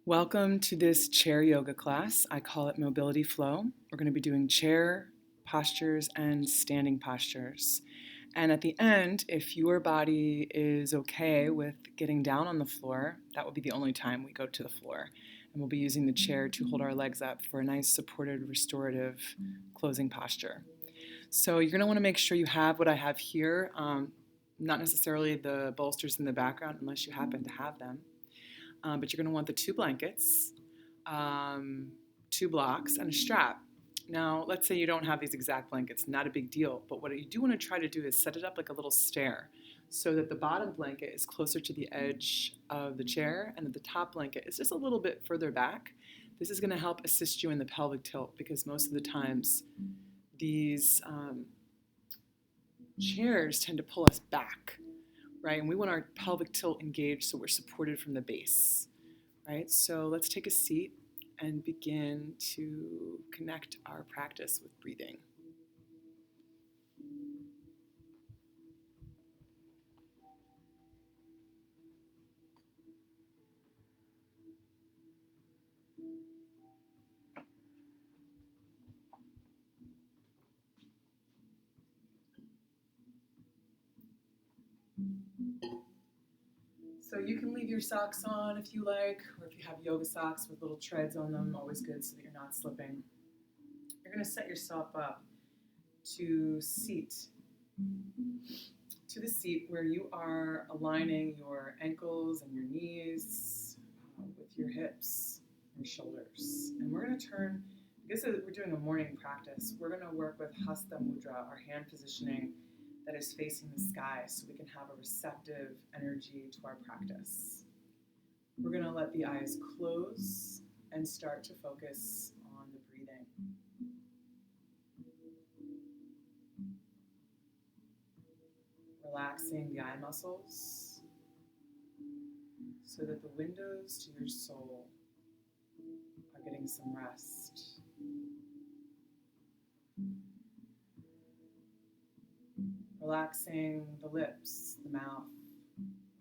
Welcome to this chair yoga class. I call it Mobility Flow. We're going to be doing chair postures and standing postures. And at the end, if your body is okay with getting down on the floor, that will be the only time we go to the floor. And we'll be using the chair to hold our legs up for a nice supported, restorative closing posture. So you're going to want to make sure you have what I have here, not necessarily the bolsters in the background unless you happen to have them. But you're going to want the 2 blankets, 2 blocks, and a strap. Now, let's say you don't have these exact blankets, not a big deal, but what you do want to try to do is set it up like a little stair so that the bottom blanket is closer to the edge of the chair and that the top blanket is just a little bit further back. This is going to help assist you in the pelvic tilt because most of the times these chairs tend to pull us back, right? And we want our pelvic tilt engaged so we're supported from the base, right? So let's take a seat and begin to connect our practice with breathing. So you can leave your socks on if you like, or if you have yoga socks with little treads on them, always good so that you're not slipping. You're going to set yourself up to the seat where you are aligning your ankles and your knees with your hips and shoulders. And we're going to turn, because we're doing a morning practice, we're going to work with Hasta Mudra, our hand positioning that is facing the sky so we can have a receptive energy to our practice. We're going to let the eyes close and start to focus on the breathing. Relaxing the eye muscles so that the windows to your soul are getting some rest. Relaxing the lips, the mouth,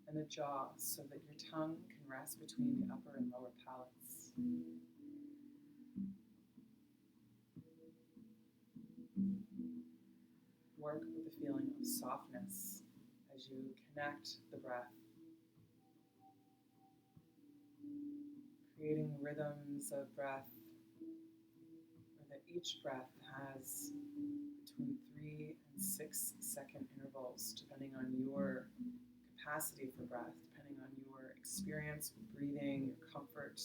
and the jaw so that your tongue can rest between the upper and lower palates. Work with the feeling of softness as you connect the breath, creating rhythms of breath where that each breath has between 3 and 6 second intervals depending on your capacity for breath, depending on your experience with breathing, your comfort.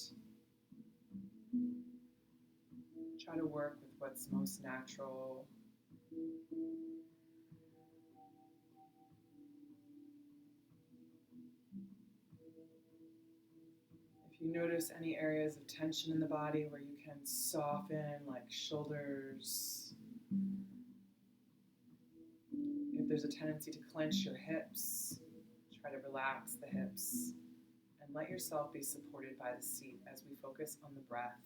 Try to work with what's most natural. If you notice any areas of tension in the body where you can soften, like shoulders, if there's a tendency to clench your hips, try to relax the hips and let yourself be supported by the seat as we focus on the breath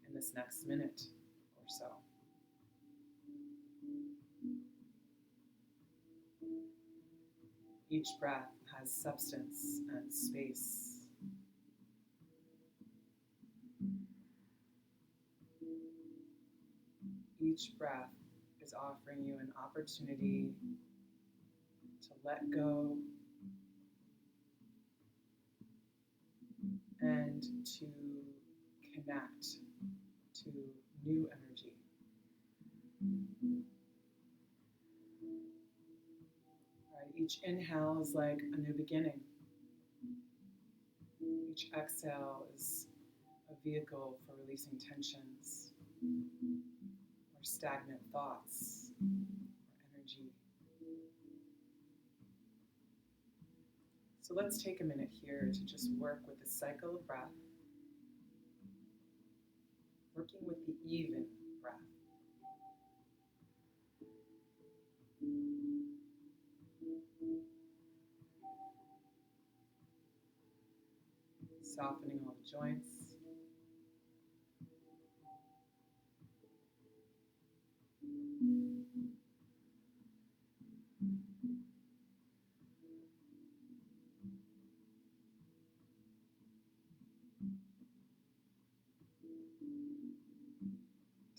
in this next minute or so. Each breath has substance and space. Each breath is offering you an opportunity to let go and to connect to new energy. Right, each inhale is like a new beginning. Each exhale is a vehicle for releasing tensions or stagnant thoughts or energy. So let's take a minute here to just work with the cycle of breath, working with the even breath. Softening all the joints.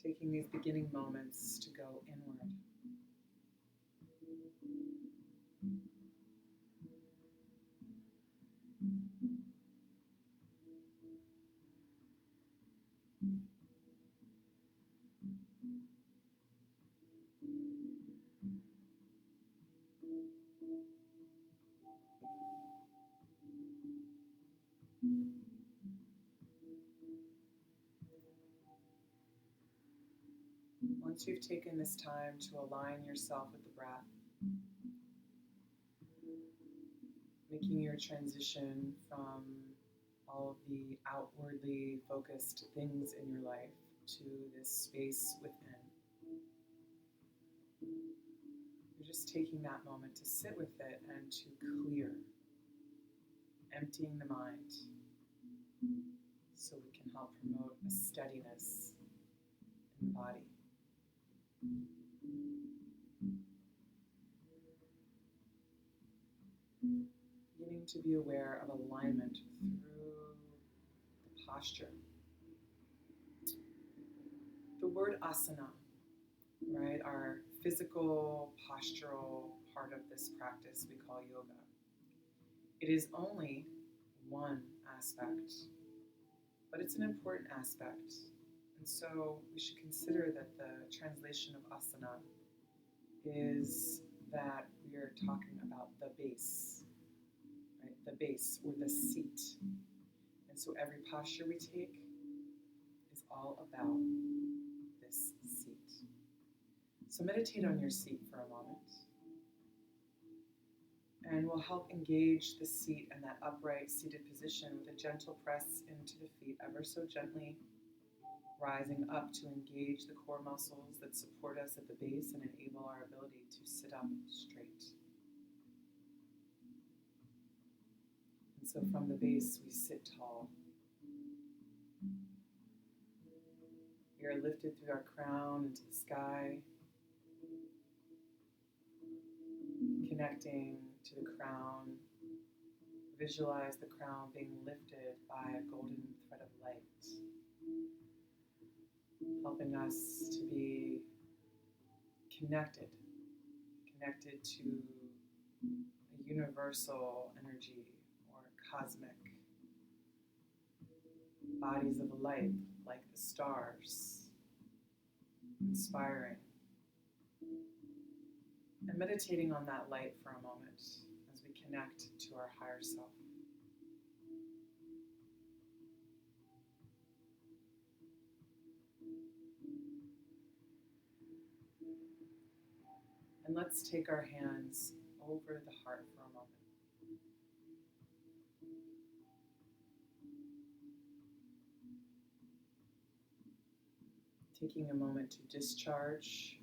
Taking these beginning moments to go inward. Once you've taken this time to align yourself with the breath, making your transition from all of the outwardly focused things in your life to this space within. You're just taking that moment to sit with it and to clear, emptying the mind so we can help promote a steadiness in the body. Beginning to be aware of alignment through the posture. The word asana, right, our physical, postural part of this practice we call yoga. It is only one aspect, but it's an important aspect. And so we should consider that the translation of asana is that we are talking about the base, right? The base or the seat. And so every posture we take is all about this seat. So meditate on your seat for a moment. And we'll help engage the seat and that upright seated position with a gentle press into the feet, ever so gently, rising up to engage the core muscles that support us at the base and enable our ability to sit up straight. And so from the base, we sit tall. We are lifted through our crown into the sky, connecting to the crown. Visualize the crown being lifted by a golden thread of light, helping us to be connected to a universal energy or cosmic bodies of light like the stars, inspiring. And meditating on that light for a moment as we connect to our higher self. And let's take our hands over the heart for a moment. Taking a moment to discharge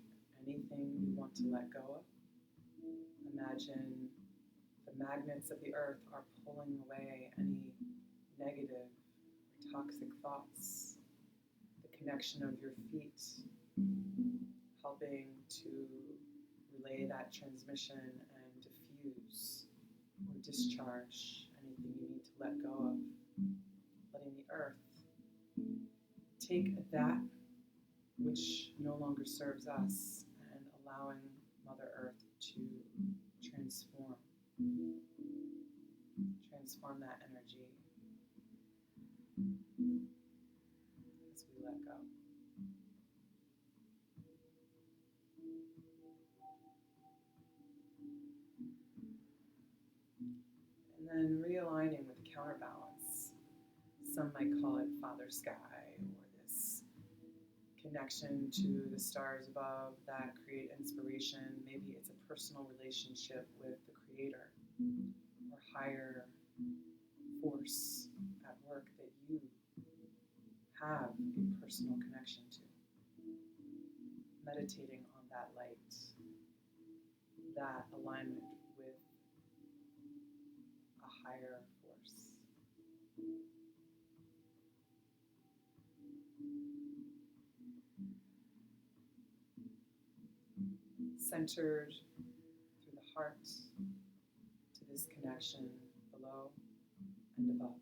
anything we want to let go of. Imagine the magnets of the earth are pulling away any negative or toxic thoughts. The connection of your feet, helping to relay that transmission and diffuse or discharge anything you need to let go of. Letting the earth take that which no longer serves us and allowing Mother Earth to transform that energy as we let go. And then realigning with the counterbalance. Some might call it Father Sky, or this connection to the stars above that create inspiration. Maybe it's a personal relationship with the Creator or higher force at work that you have a personal connection to. Meditating on that light, that alignment with a higher force. Centered through the heart to this connection below and above.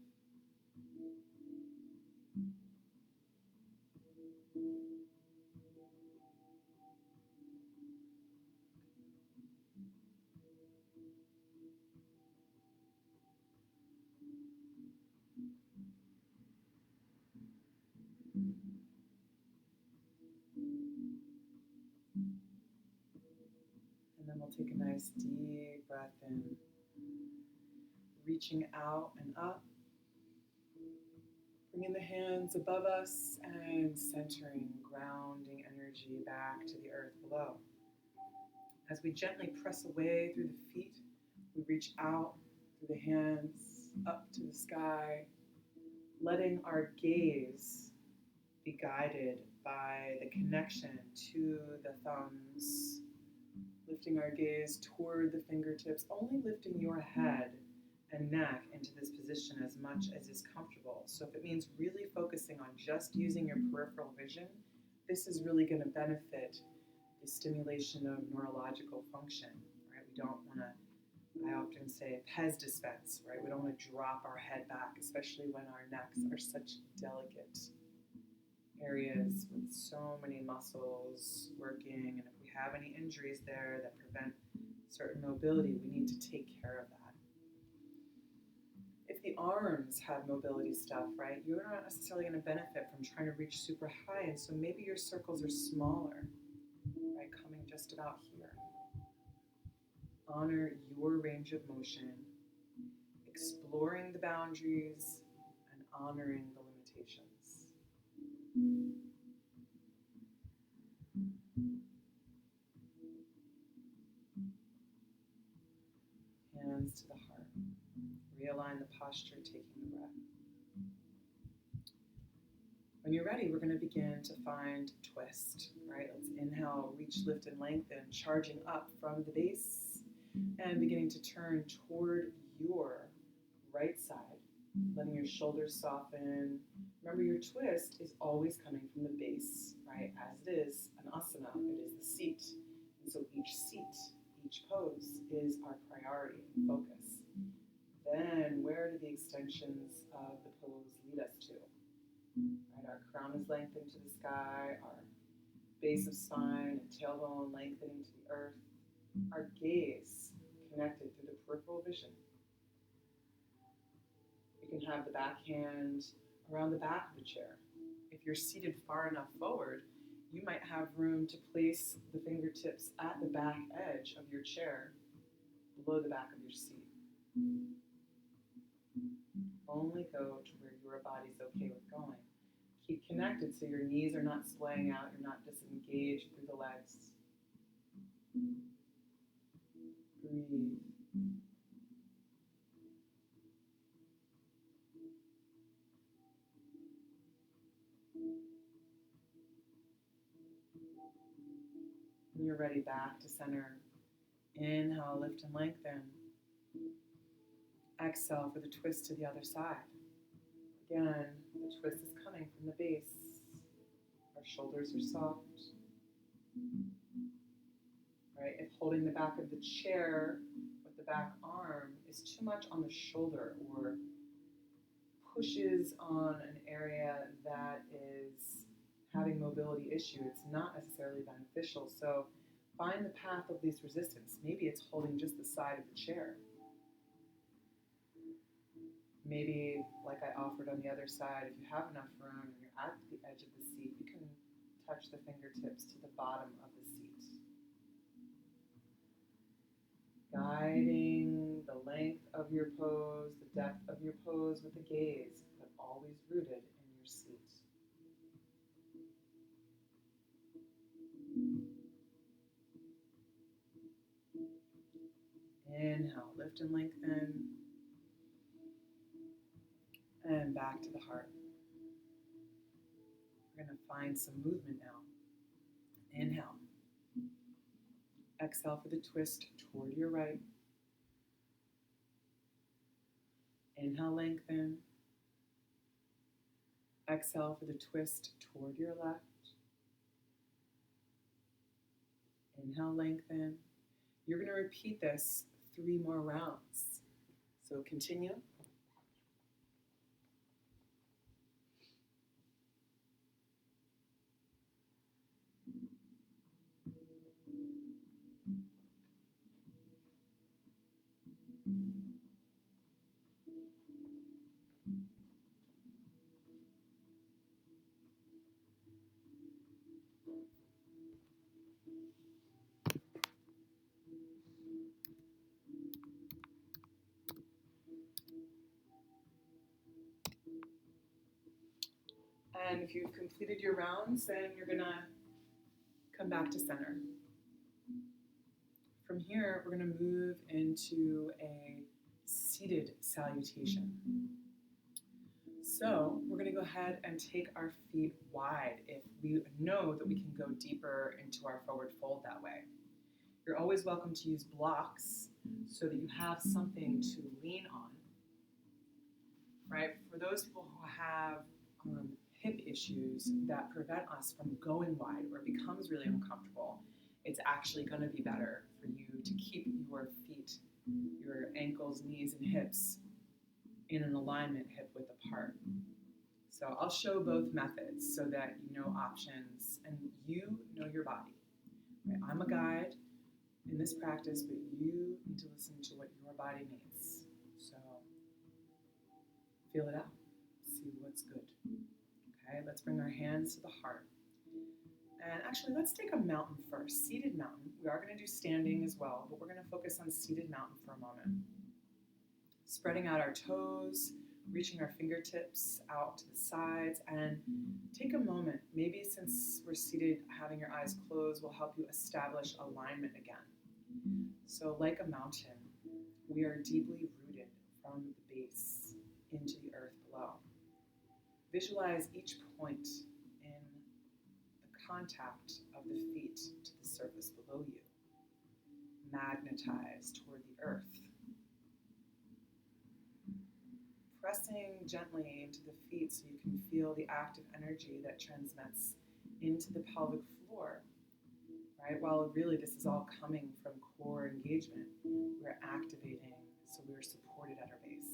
We'll take a nice deep breath in, reaching out and up, bringing the hands above us and centering, grounding energy back to the earth below. As we gently press away through the feet, we reach out through the hands up to the sky, letting our gaze be guided by the connection to the thumbs, lifting our gaze toward the fingertips, only lifting your head and neck into this position as much as is comfortable. So if it means really focusing on just using your peripheral vision, this is really going to benefit the stimulation of neurological function, right? We don't want to, I often say, Pez dispense, right? We don't want to drop our head back, especially when our necks are such delicate areas with so many muscles working. And if we have any injuries there that prevent certain mobility, we need to take care of that. If the arms have mobility stuff, right, you're not necessarily going to benefit from trying to reach super high. And so maybe your circles are smaller, right, coming just about here. Honor your range of motion, exploring the boundaries and honoring the limitations. Hands to the heart. Realign the posture, taking the breath. When you're ready, we're going to begin to find twist, right? Let's inhale, reach, lift, and lengthen, charging up from the base and beginning to turn toward your right side, letting your shoulders soften. Remember, your twist is always coming from the base, right? As it is an asana, it is the seat. And so each seat, each pose is our priority and focus. Then where do the extensions of the pose lead us to? Right, our crown is lengthened to the sky, our base of spine and tailbone lengthening to the earth, our gaze connected through the peripheral vision. You can have the back hand around the back of the chair. If you're seated far enough forward, you might have room to place the fingertips at the back edge of your chair, below the back of your seat. Only go to where your body's okay with going. Keep connected so your knees are not splaying out, you're not disengaged through the legs. Breathe. When you're ready, back to center. Inhale, lift and lengthen. Exhale for the twist to the other side. Again, the twist is coming from the base. Our shoulders are soft. Right? If holding the back of the chair with the back arm is too much on the shoulder or pushes on an area that is having mobility issue, it's not necessarily beneficial. So find the path of least resistance. Maybe it's holding just the side of the chair. Maybe, like I offered on the other side, if you have enough room and you're at the edge of the seat, you can touch the fingertips to the bottom of the seat. Guiding the length of your pose, the depth of your pose with the gaze, but always rooted in your seat. Inhale, lift and lengthen. And back to the heart. We're going to find some movement now. Inhale. Exhale for the twist toward your right. Inhale, lengthen. Exhale for the twist toward your left. Inhale, lengthen. You're going to repeat this 3 more rounds. So continue. And if you've completed your rounds, then you're gonna come back to center. From here, we're gonna move into a seated salutation. So we're gonna go ahead and take our feet wide if we know that we can go deeper into our forward fold that way. You're always welcome to use blocks so that you have something to lean on, right? For those people who have hip issues that prevent us from going wide or it becomes really uncomfortable, it's actually going to be better for you to keep your feet, your ankles, knees, and hips in an alignment hip width apart. So I'll show both methods so that you know options and you know your body. Right? I'm a guide in this practice, but you need to listen to what your body needs. So feel it out, see what's good. Okay, let's bring our hands to the heart. And actually, let's take a mountain first, seated mountain. We are going to do standing as well, but we're going to focus on seated mountain for a moment. Spreading out our toes, reaching our fingertips out to the sides, and take a moment. Maybe since we're seated, having your eyes closed will help you establish alignment again. So like a mountain, we are deeply rooted from the base into the earth below. Visualize each point in the contact of the feet to the surface below you. Magnetize toward the earth. Pressing gently into the feet so you can feel the active energy that transmits into the pelvic floor. Right? While really this is all coming from core engagement, we're activating so we're supported at our base.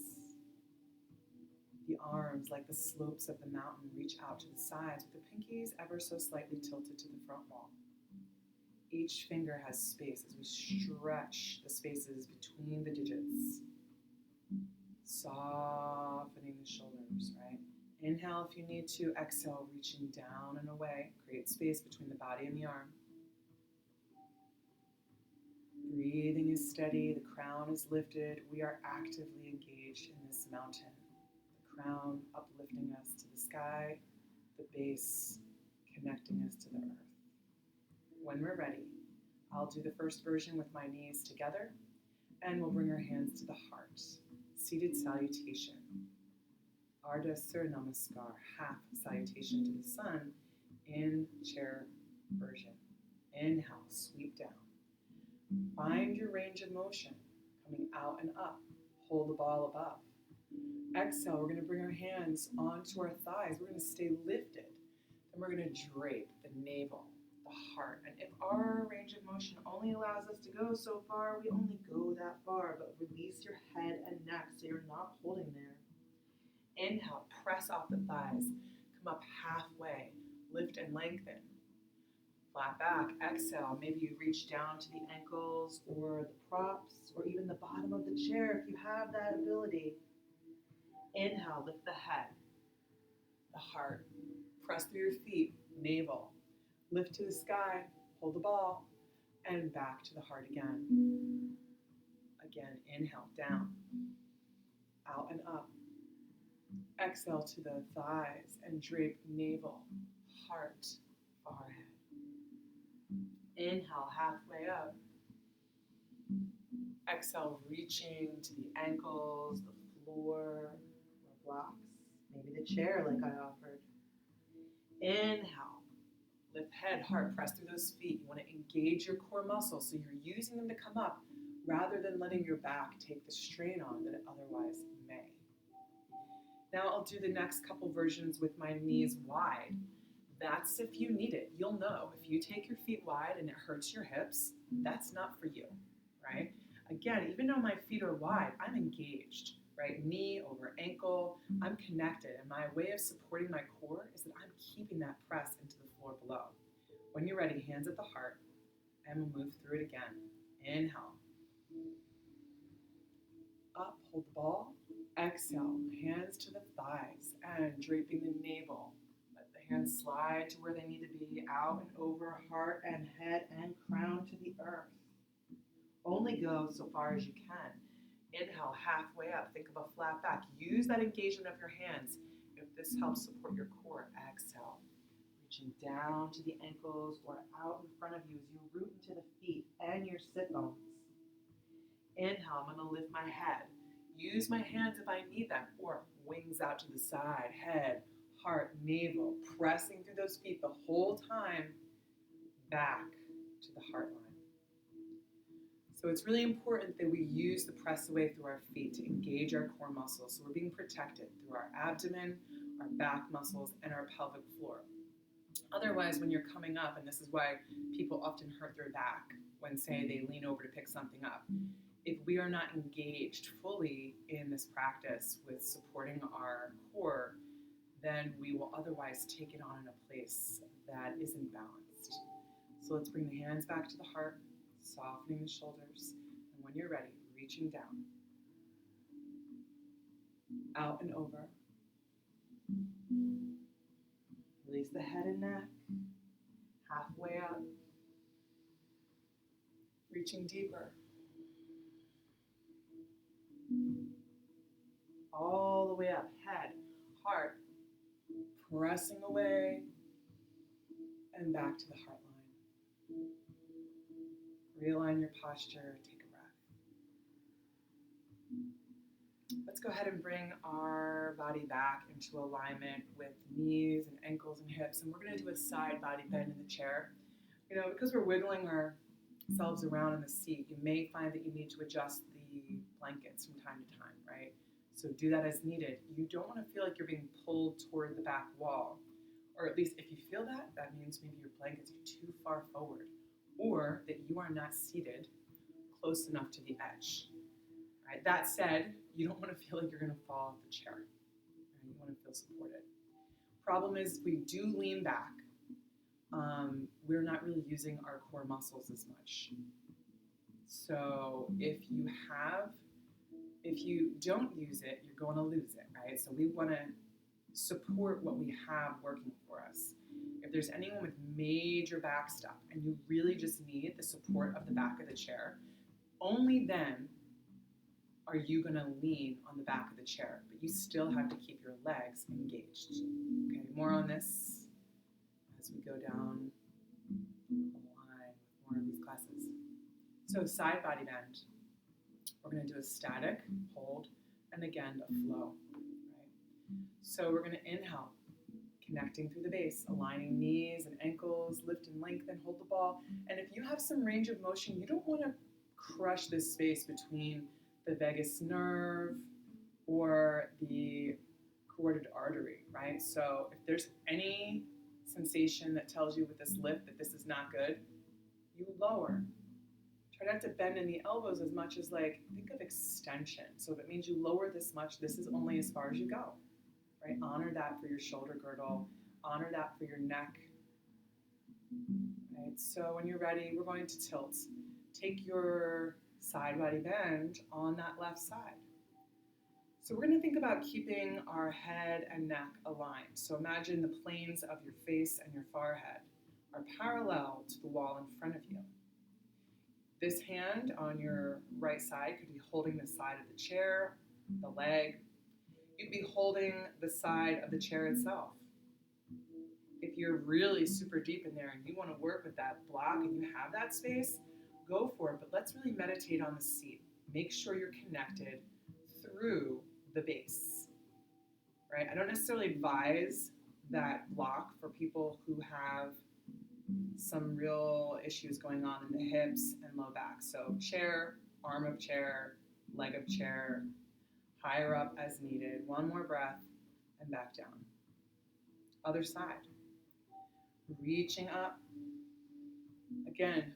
The arms, like the slopes of the mountain, reach out to the sides with the pinkies ever so slightly tilted to the front wall. Each finger has space as we stretch the spaces between the digits. Softening the shoulders, right? Inhale if you need to. Exhale, reaching down and away. Create space between the body and the arm. Breathing is steady. The crown is lifted. We are actively engaged in this mountain. The crown uplifting us to the sky. The base connecting us to the earth. When we're ready, I'll do the first version with my knees together, and we'll bring our hands to the heart. Seated salutation. Ardha Surya Namaskar, half salutation to the sun in chair version. Inhale, sweep down. Find your range of motion, coming out and up. Hold the ball above. Exhale, we're going to bring our hands onto our thighs. We're going to stay lifted. Then we're going to drape the navel, the heart. And if our range of motion only allows us to go so far, we only go that far. But release your head and neck so you're not holding there. Inhale, press off the thighs. Come up halfway. Lift and lengthen. Flat back. Exhale. Maybe you reach down to the ankles or the props or even the bottom of the chair if you have that ability. Inhale, lift the head, the heart. Press through your feet, navel. Lift to the sky, hold the ball, and back to the heart again. Again, inhale, down, out and up. Exhale to the thighs and drape navel, heart, forehead. Inhale, halfway up. Exhale, reaching to the ankles, the floor, or blocks. Maybe the chair like I offered. Inhale, lift head, heart, press through those feet. You want to engage your core muscles so you're using them to come up rather than letting your back take the strain on that it otherwise may. Now I'll do the next couple versions with my knees wide. That's if you need it. You'll know if you take your feet wide and it hurts your hips, that's not for you, right? Again, even though my feet are wide, I'm engaged, right? Knee over ankle, I'm connected. And my way of supporting my core is that I'm keeping that press into the floor below. When you're ready, hands at the heart, and we'll move through it again. Inhale. Up, hold the ball. Exhale, hands to the thighs and draping the navel. Let the hands slide to where they need to be, out and over, heart and head and crown to the earth. Only go so far as you can. Inhale, halfway up. Think of a flat back. Use that engagement of your hands. If if this helps support your core, exhale. Reaching down to the ankles or out in front of you as you root into the feet and your sit bones. Inhale, I'm going to lift my head. Use my hands if I need them, or wings out to the side, head, heart, navel, pressing through those feet the whole time back to the heart line. So it's really important that we use the press away through our feet to engage our core muscles. So we're being protected through our abdomen, our back muscles, and our pelvic floor. Otherwise, when you're coming up, and this is why people often hurt their back when, say, they lean over to pick something up, if we are not engaged fully in this practice with supporting our core, then we will otherwise take it on in a place that isn't balanced. So let's bring the hands back to the heart, softening the shoulders, and when you're ready, reaching down, out and over. Release the head and neck, halfway up, reaching deeper. All the way up, head, heart, pressing away, and back to the heart line. Realign your posture, take a breath. Let's go ahead and bring our body back into alignment with knees and ankles and hips, and we're going to do a side body bend in the chair. Because we're wiggling ourselves around in the seat, you may find that you need to adjust the blankets from time to time, right? So do that as needed. You don't want to feel like you're being pulled toward the back wall, or at least if you feel that, that means maybe your blankets are too far forward, or that you are not seated close enough to the edge. Right? That said, you don't want to feel like you're going to fall off the chair. Right? You want to feel supported. Problem is, we do lean back. We're not really using our core muscles as much. So if you don't use it, you're going to lose it, right? So we want to support what we have working for us. If there's anyone with major back stuff and you really just need the support of the back of the chair, only then are you going to lean on the back of the chair, but you still have to keep your legs engaged. Okay, more on this as we go down the line with more of these classes. So side body bend. We're going to do a static, hold, and again a flow. Right? So we're going to inhale, connecting through the base, aligning knees and ankles, lift and lengthen, hold the ball. And if you have some range of motion, you don't want to crush this space between the vagus nerve or the carotid artery, right? So if there's any sensation that tells you with this lift that this is not good, you lower. Try not to bend in the elbows as much as think of extension. So if it means you lower this much, this is only as far as you go, right? Honor that for your shoulder girdle. Honor that for your neck, right? So when you're ready, we're going to tilt. Take your side body bend on that left side. So we're going to think about keeping our head and neck aligned. So imagine the planes of your face and your forehead are parallel to the wall in front of you. This hand on your right side could be holding the side of the chair, the leg. You'd be holding the side of the chair itself. If you're really super deep in there and you want to work with that block and you have that space, go for it. But let's really meditate on the seat. Make sure you're connected through the base. Right? I don't necessarily advise that block for people who have some real issues going on in the hips and low back. So chair, arm of chair, leg of chair, higher up as needed. One more breath and back down. Other side. Reaching up. Again,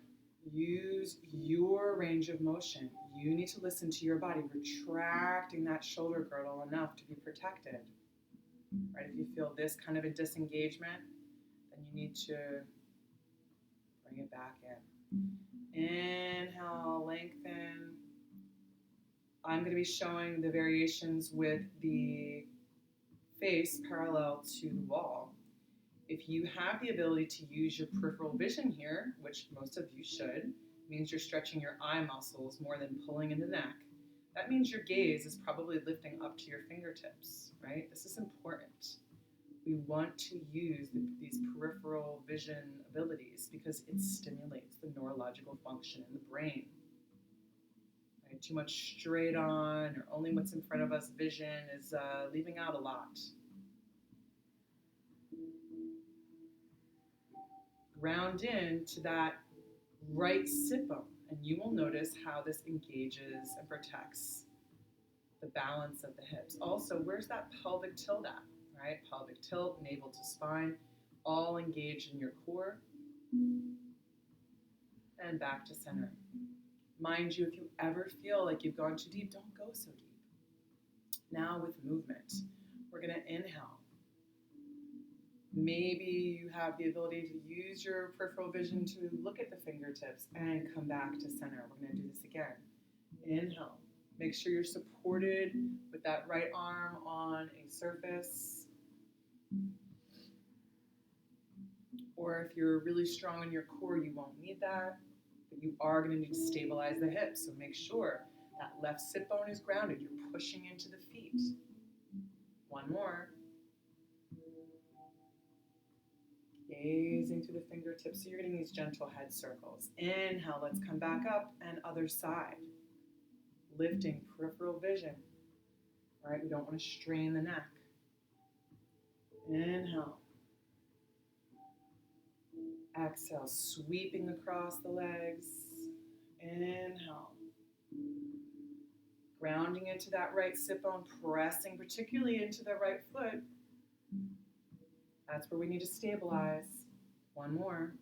use your range of motion. You need to listen to your body, retracting that shoulder girdle enough to be protected. Right? If you feel this kind of a disengagement, then you need to bring it back in. Inhale, lengthen. I'm going to be showing the variations with the face parallel to the wall. If you have the ability to use your peripheral vision here, which most of you should, means you're stretching your eye muscles more than pulling in the neck. That means your gaze is probably lifting up to your fingertips, right? This is important. We want to use these peripheral vision abilities because it stimulates the neurological function in the brain. Right? Too much straight on or only what's in front of us vision is leaving out a lot. Ground in to that right sit bone, and you will notice how this engages and protects the balance of the hips. Also, where's that pelvic tilt at? Right? Pelvic tilt, navel to spine, all engaged in your core. And back to center. Mind you, if you ever feel like you've gone too deep, don't go so deep. Now with movement, we're going to inhale. Maybe you have the ability to use your peripheral vision to look at the fingertips and come back to center. We're going to do this again. Inhale. Make sure you're supported with that right arm on a surface. Or if you're really strong in your core, you won't need that. But you are going to need to stabilize the hips. So make sure that left sit bone is grounded. You're pushing into the feet. One more. Gazing through the fingertips. So you're getting these gentle head circles. Inhale, let's come back up and other side. Lifting peripheral vision. All right, we don't want to strain the neck. Inhale. Exhale, sweeping across the legs. Inhale. Grounding into that right sit bone, pressing particularly into the right foot. That's where we need to stabilize. One more.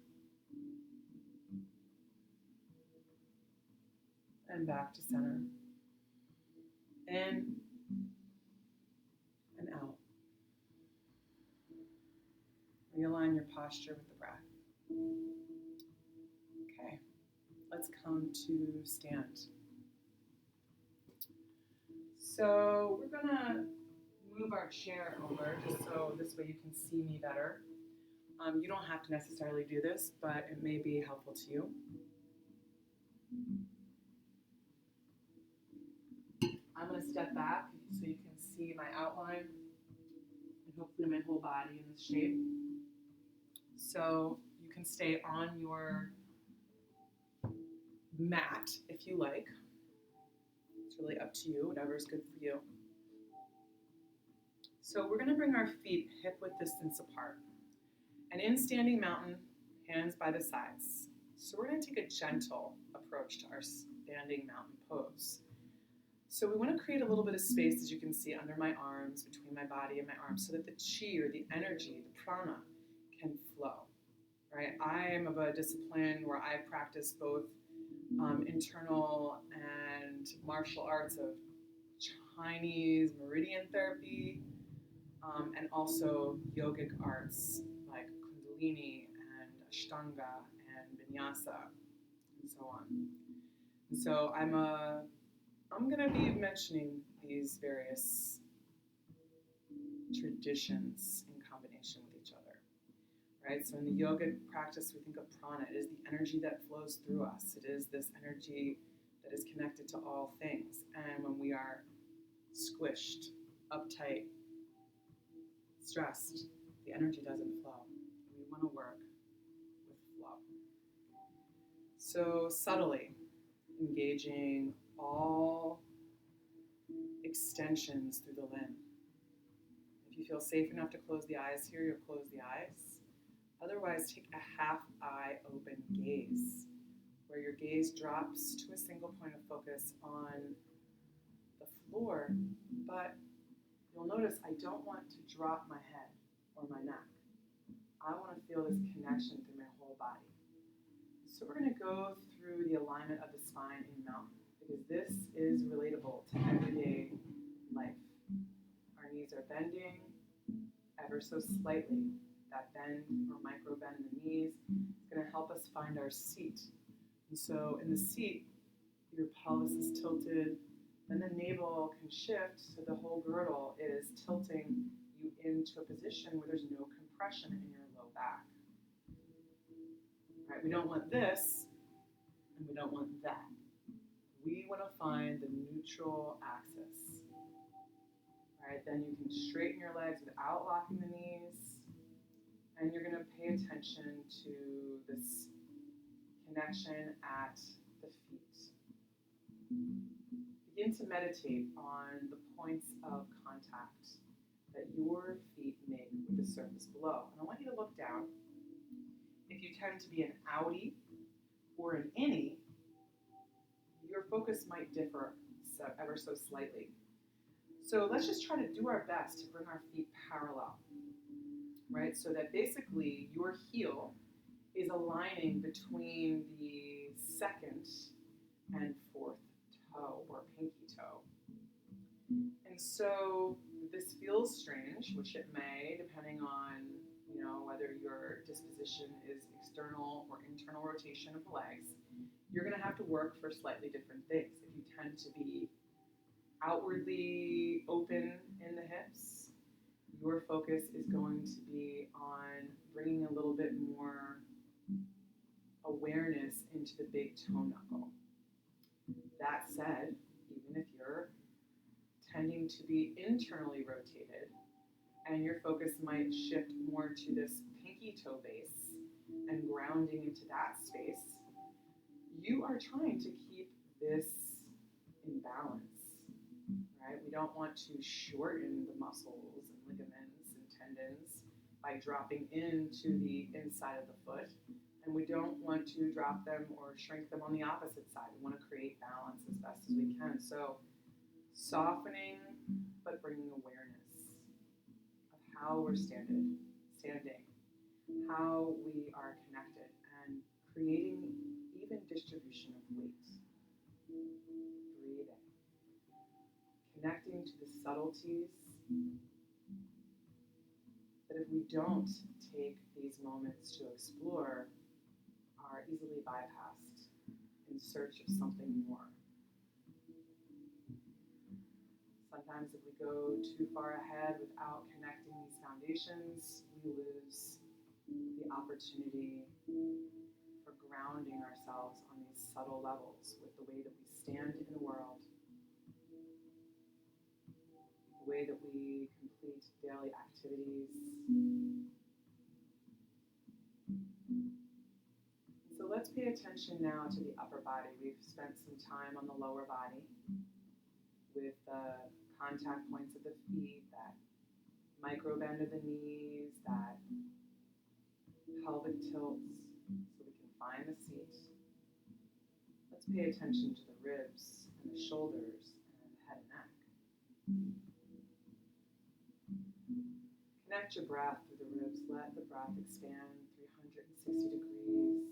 And back to center. In and out. Realign your posture with the breath. Okay, let's come to stand. So we're gonna move our chair over just so this way you can see me better. You don't have to necessarily do this, but it may be helpful to you. I'm gonna step back so you can see my outline and hopefully my whole body in this shape. So you can stay on your mat if you like. It's really up to you, whatever is good for you. So we're going to bring our feet hip-width distance apart. And in standing mountain, hands by the sides. So we're going to take a gentle approach to our standing mountain pose. So we want to create a little bit of space, as you can see, under my arms, between my body and my arms, so that the chi or the energy, the prana, can flow. Right? I am of a discipline where I practice both internal and martial arts of Chinese meridian therapy, and also yogic arts like Kundalini and Ashtanga and Vinyasa and so on. And so I'm going to be mentioning these various traditions in combination with each other. Right? So in the yoga practice, we think of prana. It is the energy that flows through us. It is this energy that is connected to all things. And when we are squished, uptight, stressed, the energy doesn't flow. We want to work with flow. So subtly engaging all extensions through the limb. If you feel safe enough to close the eyes here, you'll close the eyes. Otherwise, take a half eye open gaze, where your gaze drops to a single point of focus on the floor, but you'll notice I don't want to drop my head or my neck. I want to feel this connection through my whole body. So we're going to go through the alignment of the spine in mountain, because this is relatable to everyday life. Our knees are bending ever so slightly. That bend or micro bend in the knees is going to help us find our seat. And so in the seat, your pelvis is tilted, then the navel can shift so the whole girdle is tilting you into a position where there's no compression in your low back. Right? We don't want this, and we don't want that. we want to find the neutral axis. All right, then you can straighten your legs without locking the knees. And you're going to pay attention to this connection at the feet. Begin to meditate on the points of contact that your feet make with the surface below. And I want you to look down. If you tend to be an outie or an innie, your focus might differ ever so slightly. So let's just try to do our best to bring our feet parallel, right? So that basically your heel is aligning between the second and fourth toe or pinky toe. And so this feels strange, which it may, depending on whether your disposition is external or internal rotation of the legs. You're going to have to work for slightly different things. If you tend to be outwardly open in the hips, your focus is going to be on bringing a little bit more awareness into the big toe knuckle. That said, even if you're tending to be internally rotated and your focus might shift more to this pinky toe base and grounding into that space, you are trying to keep this in balance, right? We don't want to shorten the muscles and ligaments and tendons by dropping into the inside of the foot, and we don't want to drop them or shrink them on the opposite side. We want to create balance as best as we can. So softening, but bringing awareness of how we're standing, how we are connected, and creating even distribution of weight. Breathing. Connecting to the subtleties that if we don't take these moments to explore are easily bypassed in search of something more. Sometimes if we go too far ahead without connecting these foundations, we lose the opportunity for grounding ourselves on these subtle levels with the way that we stand in the world, the way that we complete daily activities. So let's pay attention now to the upper body. We've spent some time on the lower body with the contact points of the feet, that micro bend of the knees, that pelvic tilts, so we can find the seat. Let's pay attention to the ribs and the shoulders and the head and neck. Connect your breath through the ribs. Let the breath expand 360 degrees.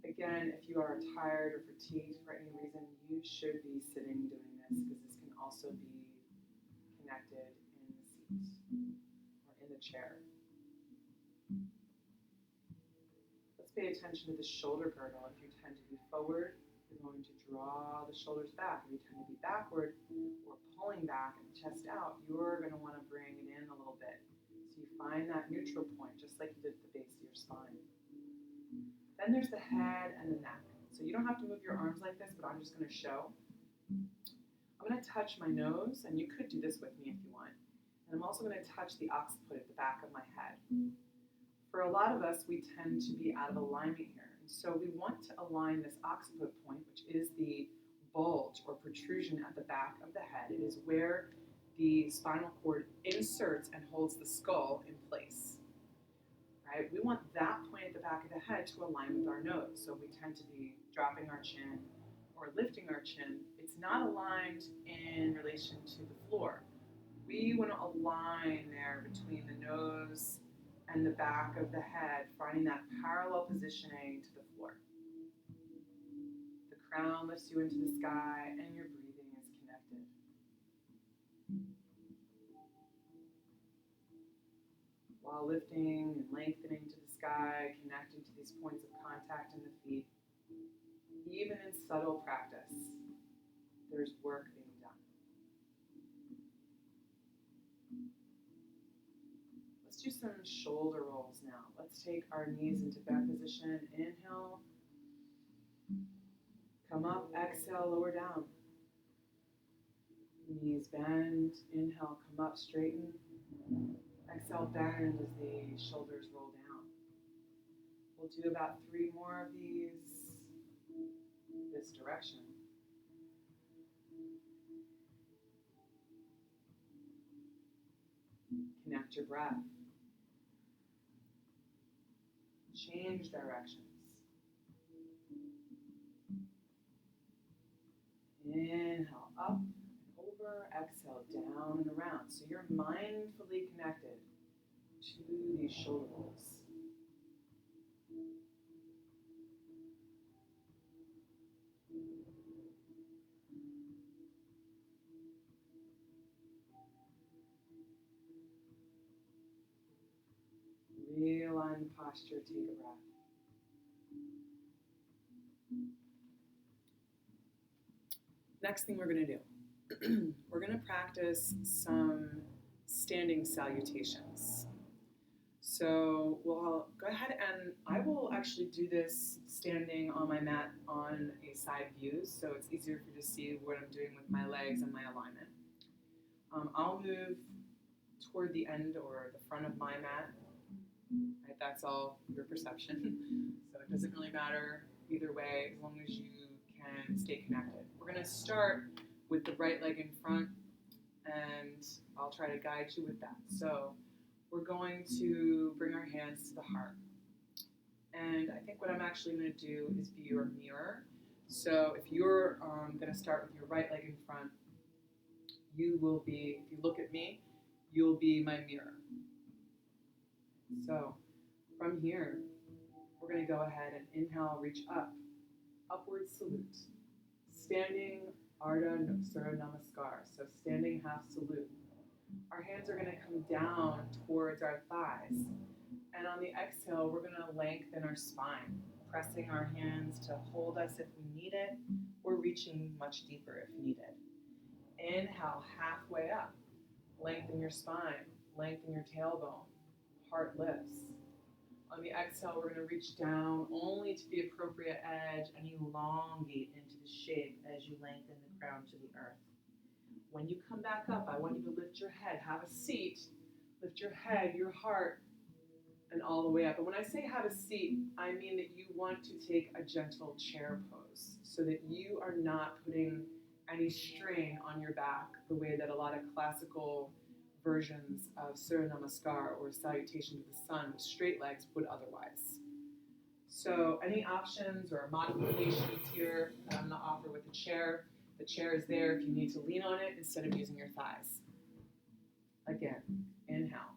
Again, if you are tired or fatigued for any reason, you should be sitting doing this, because this can also be connected in the seat or in the chair. Let's pay attention to the shoulder girdle. If you tend to be forward, you're going to draw the shoulders back. If you tend to be backward or pulling back and chest out, you're going to want to bring it in a little bit. So you find that neutral point, just like you did at the base of your spine. Then there's the head and the neck. So you don't have to move your arms like this, but I'm just going to show. I'm going to touch my nose, and you could do this with me if you want. And I'm also going to touch the occiput at the back of my head. For a lot of us, we tend to be out of alignment here. And so we want to align this occiput point, which is the bulge or protrusion at the back of the head. It is where the spinal cord inserts and holds the skull in place. Right? We want that point at the back of the head to align with our nose. So we tend to be dropping our chin or lifting our chin. It's not aligned in relation to the floor. We want to align there between the nose and the back of the head, finding that parallel positioning to the floor. The crown lifts you into the sky, and your breathing is connected. While lifting and lengthening to the sky, connecting to these points of contact in the feet, even in subtle practice, there's work being done. Let's Let's do some shoulder rolls now. Let's take our knees into back position. Inhale, come up, exhale, lower down. Knees bend, inhale, come up, straighten. Exhale, bend as the shoulders roll down. We'll do about 3 more of these this direction. Connect your breath. Change directions. Inhale, up, over, exhale, down and around. So you're mindfully connected to these shoulder rolls. Realign the posture, take a breath. Next thing we're going to do, we're going to practice some standing salutations. So we'll go ahead and I will actually do this standing on my mat on a side view, so it's easier for you to see what I'm doing with my legs and my alignment. I'll move toward the end or the front of my mat. Right, that's all your perception. So it doesn't really matter either way as long as you can stay connected. We're going to start with the right leg in front, and I'll try to guide you with that. So we're going to bring our hands to the heart. And I think what I'm actually going to do is be your mirror. So if you're going to start with your right leg in front, you will be, if you look at me, you'll be my mirror. So from here, we're going to go ahead and inhale, reach up, upward salute. Standing Ardha Surya Namaskar, so standing half salute. Our hands are going to come down towards our thighs. And on the exhale, we're going to lengthen our spine, pressing our hands to hold us if we need it, or reaching much deeper if needed. Inhale, halfway up. Lengthen your spine, lengthen your tailbone, heart lifts. On the exhale, we're going to reach down only to the appropriate edge and elongate into the shape as you lengthen the crown to the earth. When you come back up, I want you to lift your head, have a seat, lift your head, your heart, and all the way up. And when I say have a seat, I mean that you want to take a gentle chair pose so that you are not putting any strain on your back the way that a lot of classical versions of Surya Namaskar or salutation to the sun with straight legs would otherwise. So any options or modifications here that I'm going to offer with the chair is there if you need to lean on it instead of using your thighs. Again, inhale.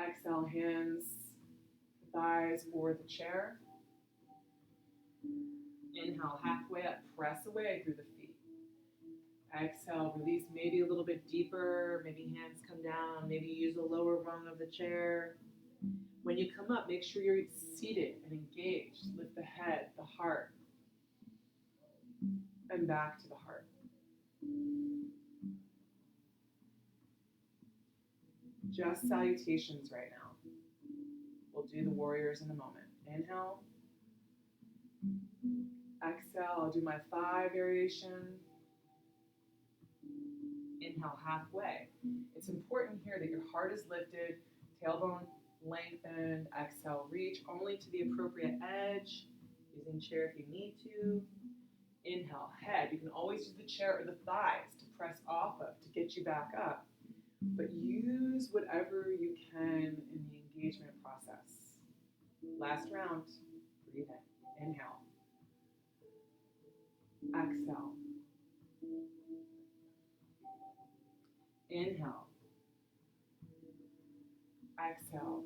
Exhale, hands, thighs, or the chair. Inhale, halfway up, press away through the feet. Exhale, release maybe a little bit deeper, maybe hands come down, maybe use the lower rung of the chair. When you come up, make sure you're seated and engaged. Lift the head, the heart, and back to the heart. Just salutations right now. We'll do the warriors in a moment. Inhale. Exhale, I'll do my thigh variation. Inhale, halfway. It's important here that your heart is lifted, tailbone lengthened. Exhale, reach only to the appropriate edge, using chair if you need to. Inhale, head. You can always use the chair or the thighs to press off of to get you back up. But use whatever you can in the engagement process. Last round. Breathe in. Inhale. Exhale. Inhale. Exhale.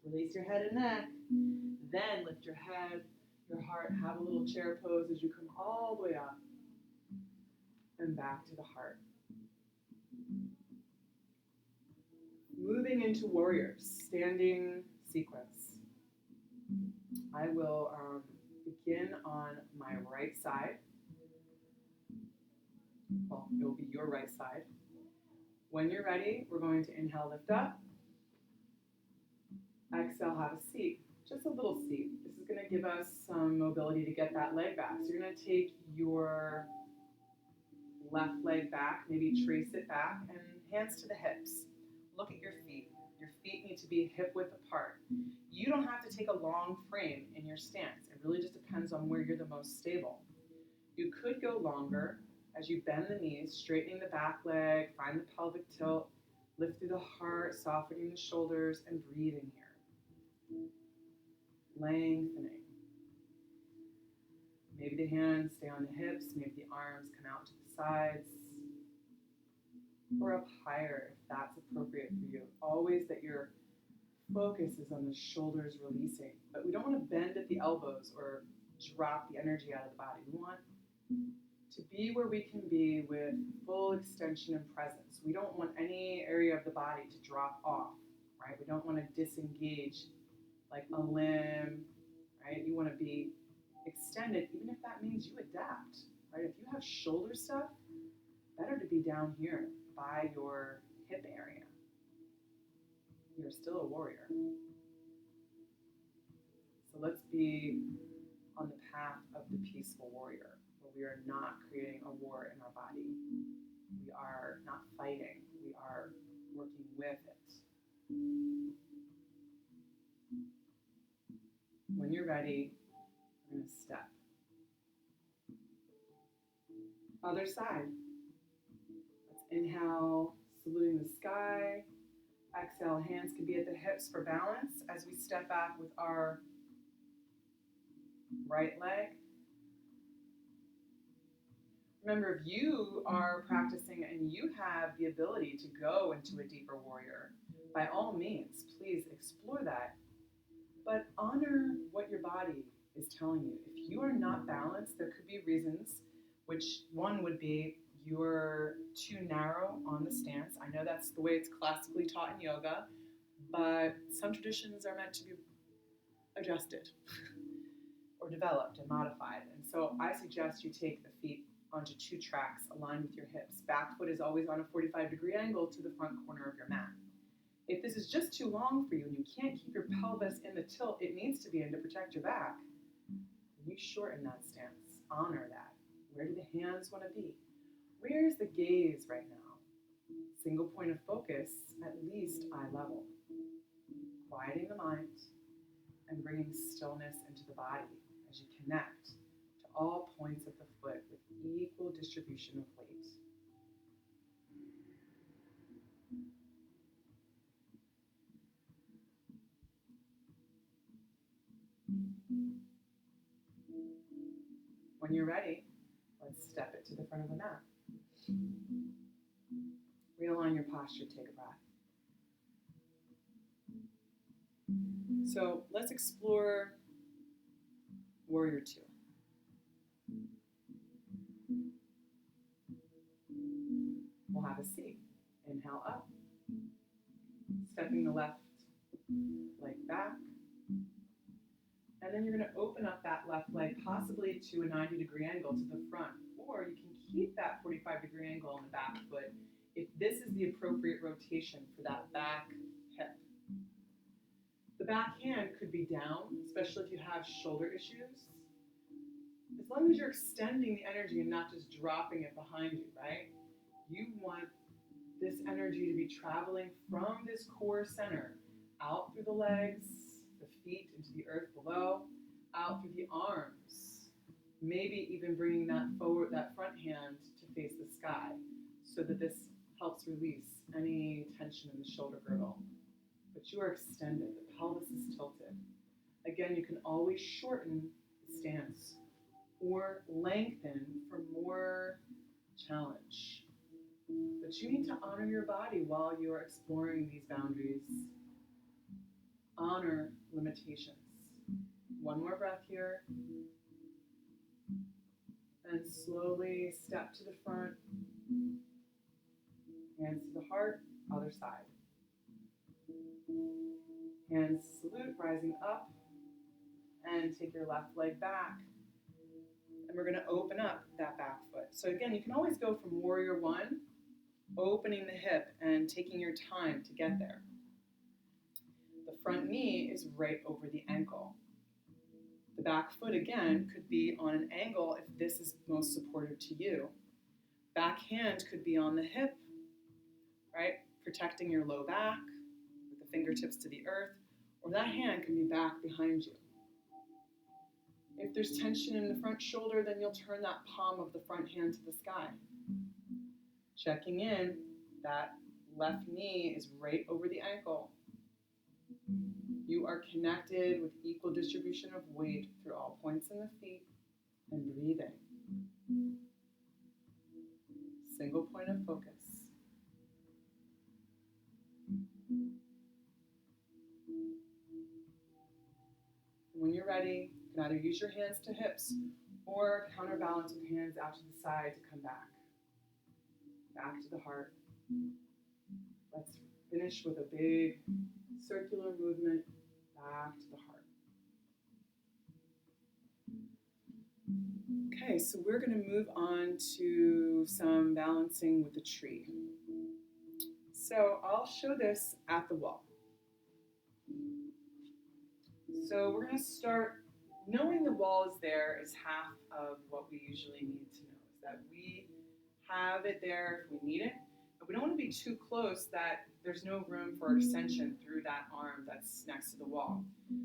Release your head and neck. Then lift your head, your heart. Have a little chair pose as you come all the way up and back to the heart. Moving into warriors, standing sequence. I will begin on my right side. Well, it will be your right side. When you're ready, we're going to inhale, lift up. Exhale, have a seat. Just a little seat. This is going to give us some mobility to get that leg back. So you're going to take your left leg back, maybe trace it back, and hands to the hips. Look at your feet. Your feet need to be hip width apart. You don't have to take a long frame in your stance. It really just depends on where you're the most stable. You could go longer as you bend the knees, straightening the back leg, find the pelvic tilt, lift through the heart, softening the shoulders, and breathing here. Lengthening. Maybe the hands stay on the hips, maybe the arms come out to the sides, or up higher if that's appropriate for you. Always that your focus is on the shoulders releasing, but we don't want to bend at the elbows or drop the energy out of the body. We want to be where we can be with full extension and presence. We don't want any area of the body to drop off, right? We don't want to disengage like a limb, right? You want to be extended, even if that means you adapt, right? If you have shoulder stuff, better to be down here by your hip area. You're still a warrior. So let's be on the path of the peaceful warrior, where we are not creating a war in our body. We are not fighting. We are working with it. When you're ready, we're going to step. Other side. Let's inhale, saluting the sky. Exhale, hands can be at the hips for balance as we step back with our right leg. Remember, if you are practicing and you have the ability to go into a deeper warrior, by all means, please explore that. But honor what your body is telling you. If you are not balanced, there could be reasons, which one would be you're too narrow on the stance. I know that's the way it's classically taught in yoga, but some traditions are meant to be adjusted or developed and modified. And so I suggest you take the feet onto two tracks aligned with your hips. Back foot is always on a 45-degree angle to the front corner of your mat. If this is just too long for you and you can't keep your pelvis in the tilt it needs to be in to protect your back, you shorten that stance. Honor that. Where do the hands want to be? Where is the gaze right now? Single point of focus, at least eye level. Quieting the mind and bringing stillness into the body as you connect to all points of the foot with equal distribution of weight. When you're ready, let's step it to the front of the mat. Realign your posture, take a breath. So let's explore Warrior 2. We'll have a seat. Inhale up, stepping the left leg back. And then you're going to open up that left leg possibly to a 90-degree angle to the front. Or you can keep that 45-degree angle on the back foot if this is the appropriate rotation for that back hip. The back hand could be down, especially if you have shoulder issues. As long as you're extending the energy and not just dropping it behind you, right? You want this energy to be traveling from this core center out through the legs, the feet into the earth below, out through the arms, maybe even bringing that forward, that front hand to face the sky, so that this helps release any tension in the shoulder girdle. But you are extended, the pelvis is tilted. Again, you can always shorten the stance or lengthen for more challenge. But you need to honor your body while you are exploring these boundaries. Honor limitations. One more breath here. And slowly step to the front. Hands to the heart, other side. Hands salute, rising up. And take your left leg back. And we're going to open up that back foot. So again, you can always go from warrior one, opening the hip and taking your time to get there. The front knee is right over the ankle. The back foot, again, could be on an angle if this is most supportive to you. Back hand could be on the hip, right? Protecting your low back with the fingertips to the earth, or that hand can be back behind you. If there's tension in the front shoulder, then you'll turn that palm of the front hand to the sky. Checking in, that left knee is right over the ankle. You are connected with equal distribution of weight through all points in the feet and breathing. Single point of focus. When you're ready, you can either use your hands to hips or counterbalance with hands out to the side to come back. Back to the heart. Let's finish with a big circular movement back to the heart. Okay, so we're going to move on to some balancing with the tree. So I'll show this at the wall. So we're going to start, knowing the wall is there is half of what we usually need to know, is that we have it there if we need it, but we don't want to be too close that there's no room for extension through that arm that's next to the wall.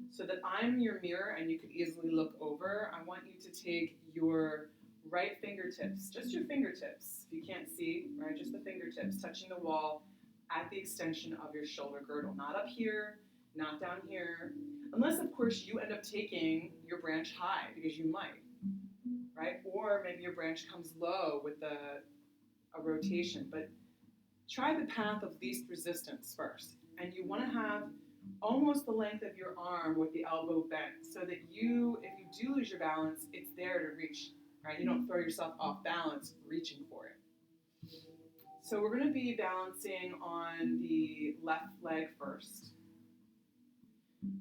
So that I'm your mirror and you could easily look over, I want you to take your right fingertips, just your fingertips, if you can't see, right, just the fingertips touching the wall at the extension of your shoulder girdle, not up here, not down here, unless of course you end up taking your branch high, because you might, right? Or maybe your branch comes low with a rotation, but try the path of least resistance first. And you want to have almost the length of your arm with the elbow bent so that you, if you do lose your balance, it's there to reach, right? You don't throw yourself off balance reaching for it. So we're going to be balancing on the left leg first.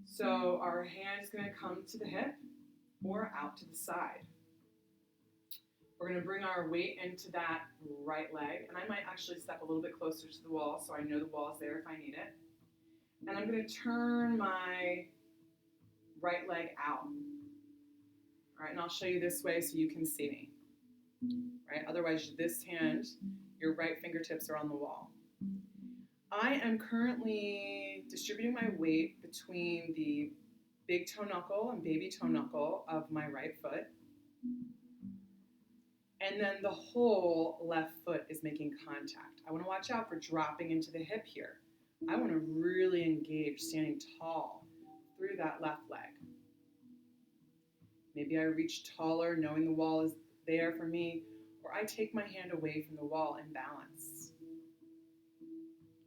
So our hand is going to come to the hip or out to the side. We're going to bring our weight into that right leg, and I might actually step a little bit closer to the wall so I know the wall is there if I need it. And I'm going to turn my right leg out. All right, and I'll show you this way so you can see me. Right? Otherwise, this hand, your right fingertips are on the wall. I am currently distributing my weight between the big toe knuckle and baby toe knuckle of my right foot. And then the whole left foot is making contact. I want to watch out for dropping into the hip here. I want to really engage standing tall through that left leg. Maybe I reach taller knowing the wall is there for me, or I take my hand away from the wall in balance.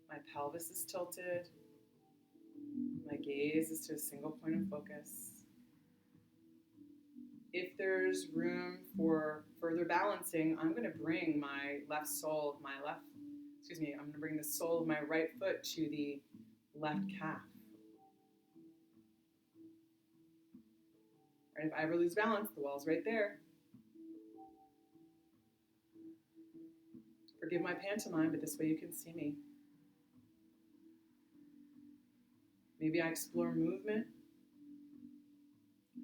My pelvis is tilted. My gaze is to a single point of focus. If there's room for further balancing, I'm going to bring my left sole of I'm going to bring the sole of my right foot to the left calf. Right, if I ever lose balance, the wall's right there. Forgive my pantomime, but this way you can see me. Maybe I explore movement,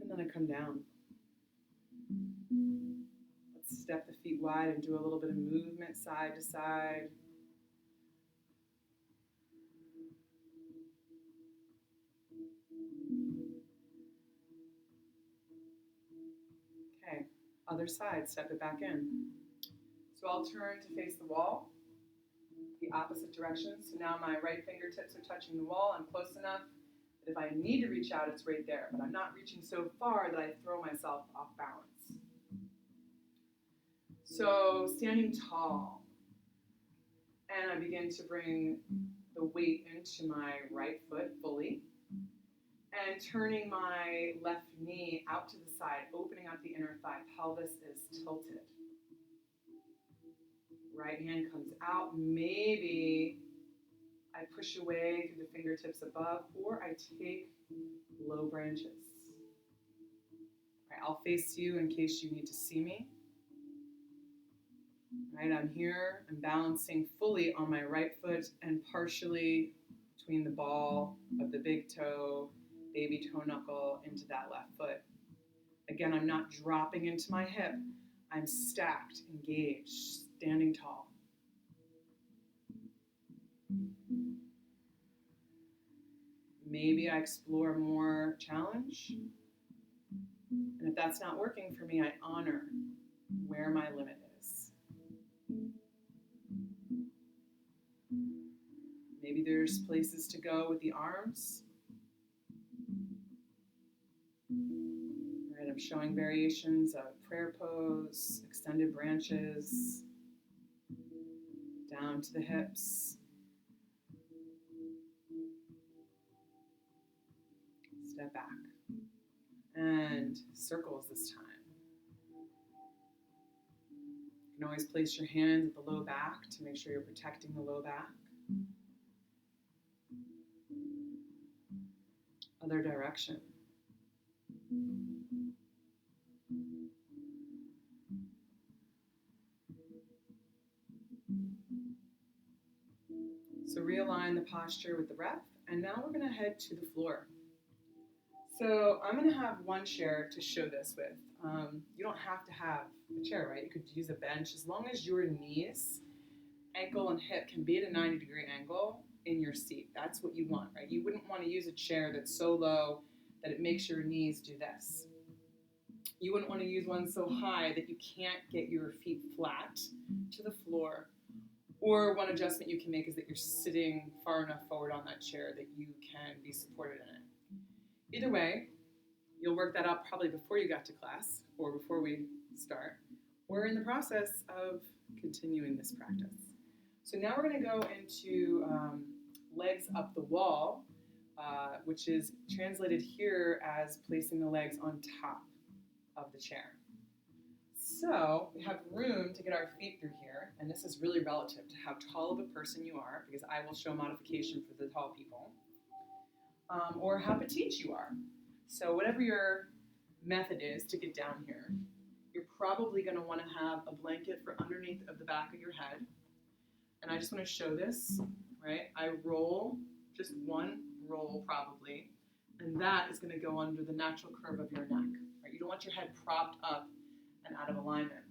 and then I come down. Let's step the feet wide and do a little bit of movement side to side. Okay, other side, step it back in. So I'll turn to face the wall, the opposite direction. So now my right fingertips are touching the wall. I'm close enough that if I need to reach out, it's right there. But I'm not reaching so far that I throw myself off balance. So standing tall. And I begin to bring the weight into my right foot fully. And turning my left knee out to the side, opening up the inner thigh. Pelvis is tilted. Right hand comes out. Maybe I push away through the fingertips above, or I take low branches. Right, I'll face you in case you need to see me. Right, I'm here, I'm balancing fully on my right foot and partially between the ball of the big toe, baby toe knuckle into that left foot. Again, I'm not dropping into my hip. I'm stacked, engaged, standing tall. Maybe I explore more challenge. And if that's not working for me, I honor where my limit is. Maybe there's places to go with the arms. Right, I'm showing variations of prayer pose, extended branches, down to the hips. Step back. And circles this time. You can always place your hands at the low back to make sure you're protecting the low back. Other direction. So realign the posture with the breath, and now we're going to head to the floor. So I'm going to have one chair to show this with. You don't have to have a chair, right? You could use a bench as long as your knees, ankle, and hip can be at a 90-degree angle in your seat. That's what you want, right? You wouldn't want to use a chair that's so low that it makes your knees do this. You wouldn't want to use one so high that you can't get your feet flat to the floor. Or one adjustment you can make is that you're sitting far enough forward on that chair that you can be supported in it. Either way, you'll work that out probably before you got to class or before we start. We're in the process of continuing this practice. So now we're going to go into legs up the wall, which is translated here as placing the legs on top of the chair. So we have room to get our feet through here, and this is really relative to how tall of a person you are, because I will show modification for the tall people, or how petite you are. So whatever your method is to get down here, you're probably going to want to have a blanket for underneath of the back of your head. And I just want to show this, right? I roll, just one roll probably, and that is going to go under the natural curve of your neck. Right? You don't want your head propped up and out of alignment.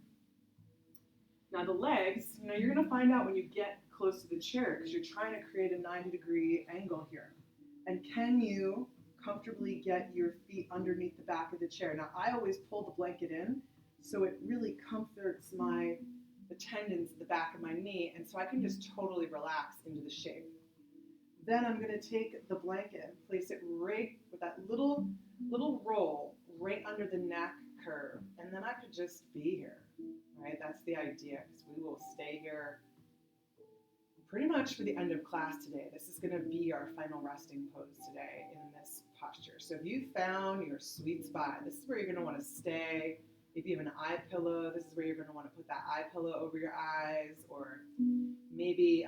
Now the legs, you're going to find out when you get close to the chair because you're trying to create a 90-degree angle here. And can you comfortably get your feet underneath the back of the chair? Now I always pull the blanket in so it really comforts the tendons at the back of my knee, and so I can just totally relax into the shape. Then I'm going to take the blanket and place it right with that little roll right under the neck curve, and then I could just be here, right? That's the idea, because we will stay here pretty much for the end of class today. This is going to be our final resting pose today in this posture. So if you found your sweet spot, this is where you're going to want to stay. If you have an eye pillow, this is where you're going to want to put that eye pillow over your eyes, or maybe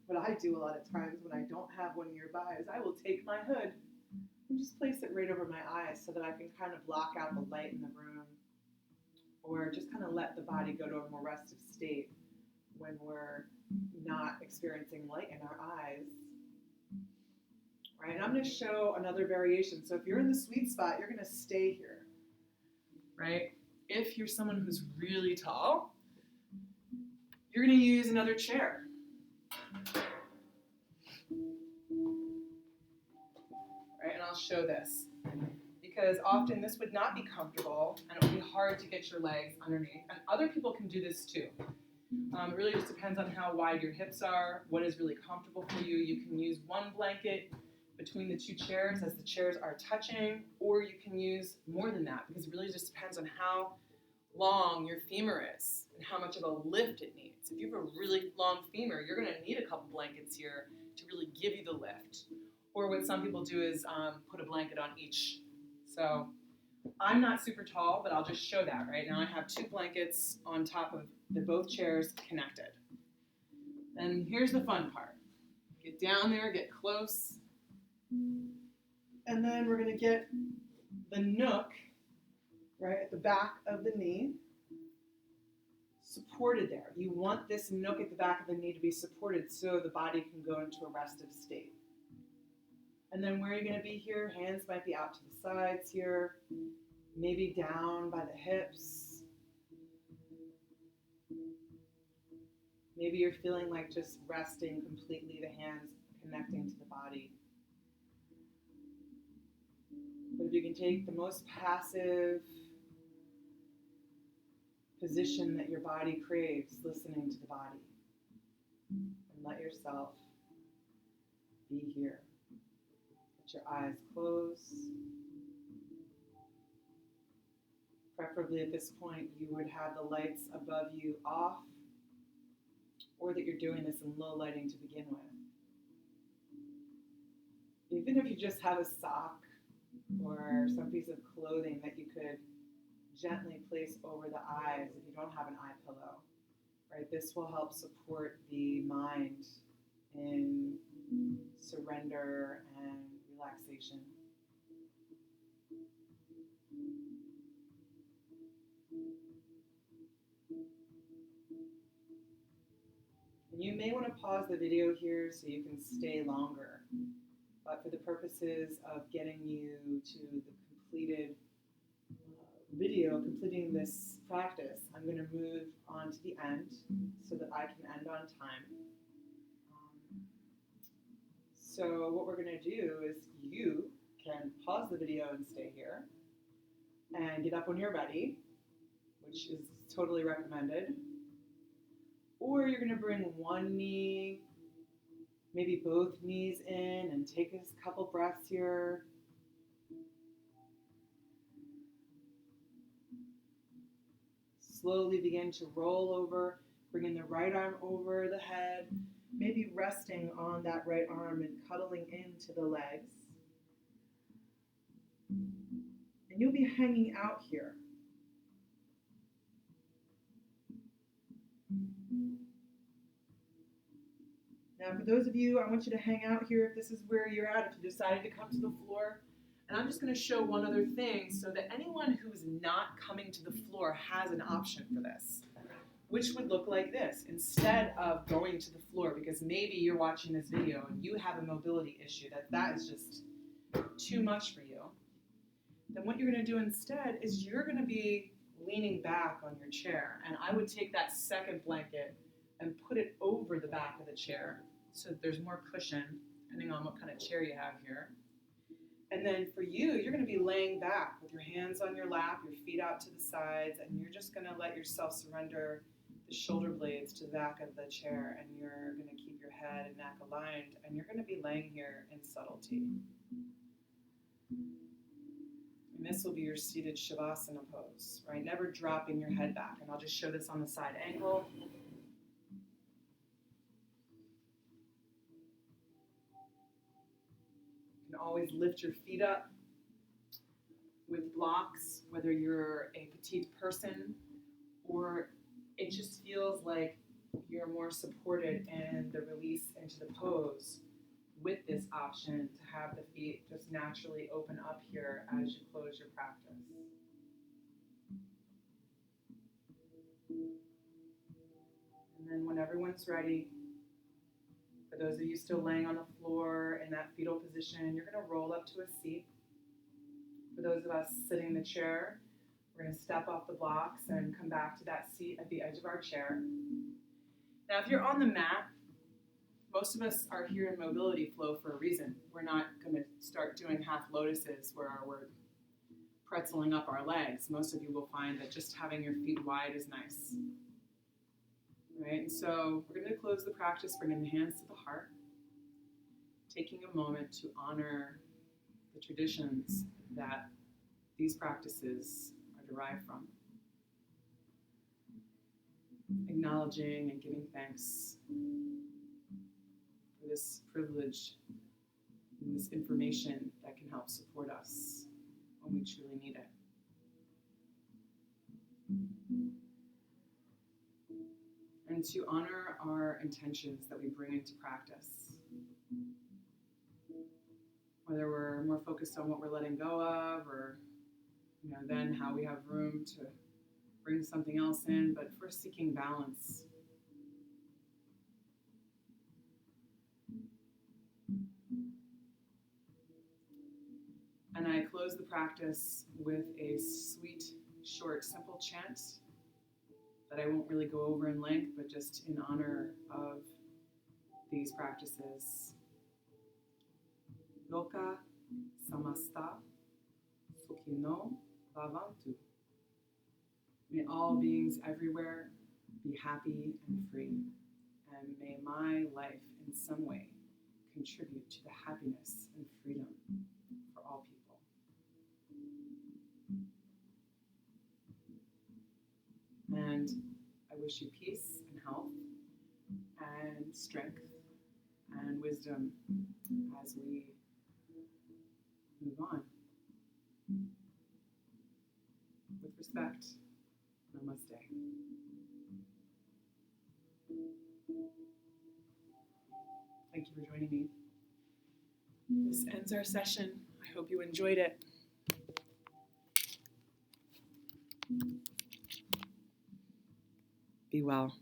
what I do a lot of times when I don't have one nearby is I will take my hood and just place it right over my eyes so that I can kind of block out the light in the room, or just kind of let the body go to a more restive state when we're not experiencing light in our eyes. Right, and I'm going to show another variation. So if you're in the sweet spot, you're going to stay here, right? If you're someone who's really tall, you're going to use another chair. Right, and I'll show this, because often this would not be comfortable and it would be hard to get your legs underneath. And other people can do this too. It really just depends on how wide your hips are, what is really comfortable for you. You can use one blanket between the two chairs as the chairs are touching, or you can use more than that, because it really just depends on how long your femur is and how much of a lift it needs. If you have a really long femur, you're going to need a couple blankets here to really give you the lift. Or what some people do is put a blanket on each. So I'm not super tall, but I'll just show that. Right now I have two blankets on top of both chairs connected. And here's the fun part. Get down there, get close. And then we're going to get the nook right at the back of the knee. supported there. You want this nook at the back of the knee to be supported so the body can go into a restive state. And then where you're going to be here, hands might be out to the sides here, maybe down by the hips. Maybe you're feeling like just resting completely, the hands connecting to the body. But if you can take the most passive position that your body craves, listening to the body, and let yourself be here. Let your eyes close. Preferably at this point, you would have the lights above you off, or that you're doing this in low lighting to begin with. Even if you just have a sock or some piece of clothing that you could gently place over the eyes if you don't have an eye pillow, right? This will help support the mind in surrender and relaxation. And you may want to pause the video here so you can stay longer, but for the purposes of getting you to the completed video, completing this practice, I'm going to move on to the end so that I can end on time. So what we're going to do is you can pause the video and stay here and get up when you're ready, which is totally recommended. Or you're going to bring one knee, maybe both knees in, and take a couple breaths here. Slowly begin to roll over, bringing the right arm over the head, maybe resting on that right arm and cuddling into the legs. And you'll be hanging out here. Now, for those of you, I want you to hang out here if this is where you're at, if you decided to come to the floor. And I'm just going to show one other thing so that anyone who's not coming to the floor has an option for this, which would look like this. Instead of going to the floor, because maybe you're watching this video and you have a mobility issue, that is just too much for you, then what you're going to do instead is you're going to be leaning back on your chair. And I would take that second blanket and put it over the back of the chair so that there's more cushion, depending on what kind of chair you have here. And then for you, you're going to be laying back with your hands on your lap, your feet out to the sides, and you're just going to let yourself surrender the shoulder blades to the back of the chair, and you're going to keep your head and neck aligned, and you're going to be laying here in subtlety. And this will be your seated Shavasana pose, right? Never dropping your head back. And I'll just show this on the side angle. You can always lift your feet up with blocks, whether you're a petite person or it just feels like you're more supported in the release into the pose with this option to have the feet just naturally open up here as you close your practice. And then when everyone's ready, for those of you still laying on the floor in that fetal position, you're going to roll up to a seat. For those of us sitting in the chair, we're going to step off the blocks and come back to that seat at the edge of our chair. Now, if you're on the mat, most of us are here in mobility flow for a reason. We're not going to start doing half lotuses where we're pretzeling up our legs. Most of you will find that just having your feet wide is nice. Right? And so we're going to close the practice, bringing the hands to the heart, taking a moment to honor the traditions that these practices are derived from. Acknowledging and giving thanks for this privilege and this information that can help support us when we truly need it. And to honor our intentions that we bring into practice. Whether we're more focused on what we're letting go of, or then how we have room to bring something else in, but if we're seeking balance, and I close the practice with a sweet, short, simple chant that I won't really go over in length, but just in honor of these practices. Loka samasta sukhino bhavantu. May all beings everywhere be happy and free, and may my life in some way contribute to the happiness and freedom for all people. And I wish you peace and health and strength and wisdom as we move on. With respect, namaste. Thank you for joining me. This ends our session. I hope you enjoyed it. Be well.